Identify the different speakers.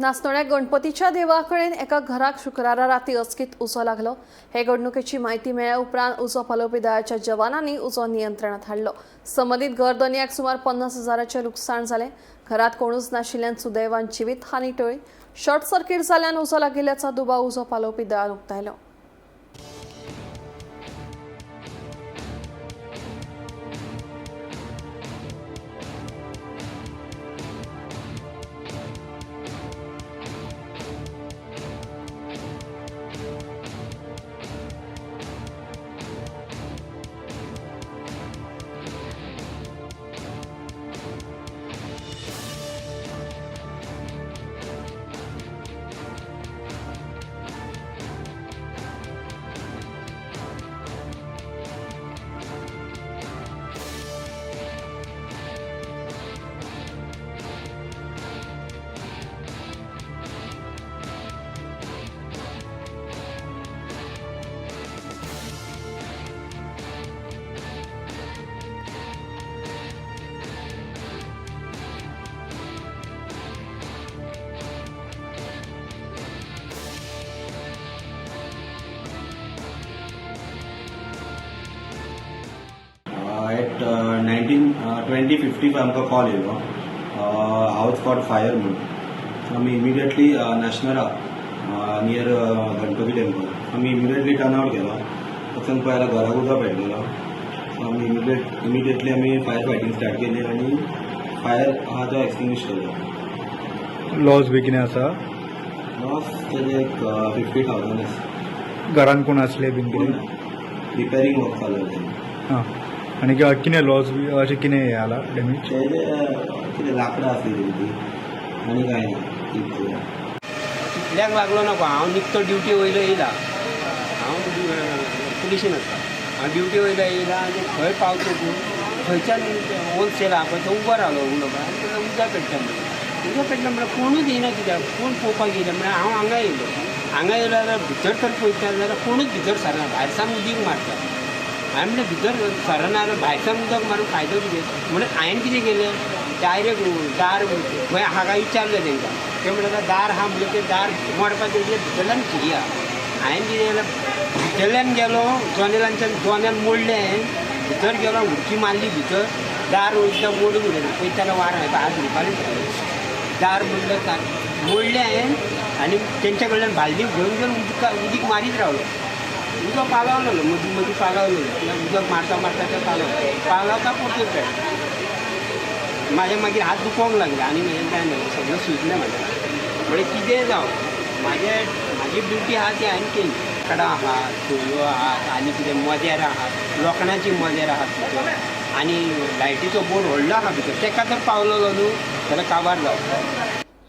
Speaker 1: नासनोळ्या गणपतीच्या देवळाकडेन एका घराक शुक्रारा राती अचकीत उजो लागलो। हे घडणुकेची माहिती मेळ्ळ्या उपरांत उजो पालोवपी दळाच्या जवानांनी उजो नियंत्रणात हाडलो। संबंधित घर दोनयाक सुमार 50,000चे लुकसाण जाले। घरात कोणूच नाशिल्ल्यान सुदैवान जिवीत हानी टळ्ळी। शॉर्ट सर्किट जाल्ल्यान उजो लागिल्ल्याचा दुबाव उजो पालोवपी दळान उक्तायलो।
Speaker 2: At 19:20:55 आमकां कॉल येयलो हाऊस कॉट फायर म्हणून. सो आमी इमिडिएटली नॅशनला नियर गणपती टेम्पल आमी इमिडिएटली टर्न आउट केलो. वचून पळयला घराक उदक पेटलेलो. सो आमी इमिडिएटली आमी फायर फायटींग स्टार्ट केली आनी फायर आहा तो एक्सटिंग्विश केलो.
Speaker 3: लॉस बी कितें आसा?
Speaker 2: लॉस तेजे एक 50,000 आसा.
Speaker 3: घरान कोण आसले बीन कितें?
Speaker 2: रिपेरिंग वर्क चालू आसा.
Speaker 3: हां. आनी कितें लॉस बी अशें कितें हें जाला डॅमेज?
Speaker 2: तेजे कितें लाकडां आसली ती आनी कांय ना.
Speaker 4: कितल्याक लागलो नको. हांव निकतो ड्युटी वयलो येयला. हांव पुलिशेन आसता. हांव ड्युटी वयलो येयला आनी खंय पावतकूच खंयच्यान होलसेल आहा पळय तो उबो रावलो उलोवपाक. आनी उदक पेट्टा म्हणून उदक पेट्टा म्हणल्यार कोणूच येयना कित्याक कोण पळोवपाक येयला म्हळ्यार हांव हांगा येयलो. हांगा येयलो जाल्यार भितर तर पळयता जाल्यार कोणूच भितर सरना. भायर सावन उदीक मारता. हांवें म्हणलें भितर सरना जाल्यार भायर सावन उदक मारून फायदो कितें म्हणून हांवें कितें केलें डायरेक्ट दार खंय हाका विचारलें तांकां. ते म्हणटा दार आहा म्हणलें तें दार मोडपाचें भितरल्यान खिया. हांवें कितें केलें भितरल्यान गेलो जनेलांच्यान जनेल मोडलें. भितर गेलो उडकी मारली भितर. दार वयता मोडून उडयना पळयताना वार हात धुवपाक दार मोडलें हांवें आनी तेंच्या कडल्यान बालदी घेवन उदीक मारीत रावलो. उदक पालवलेलो मदीं पालवलेलो. उदक मारता मारता तें पालवता परतून पेट. म्हाजे मागीर हात दुखोवंक लागले आनी हें कांय ना सगळें सुजलें म्हाजें. म्हणजे कितें जावं म्हाजी ड्युटी आहा ती हांवें केली. लाकडां आहात सोयो आहात आनी कितें मदेर आहात लोखणाची मदेर आहात भितर आनी लायटीचो बोर्ड व्हडलो आहा भितर तेका जर पावलो न्हू जाल्यार काबार जावं.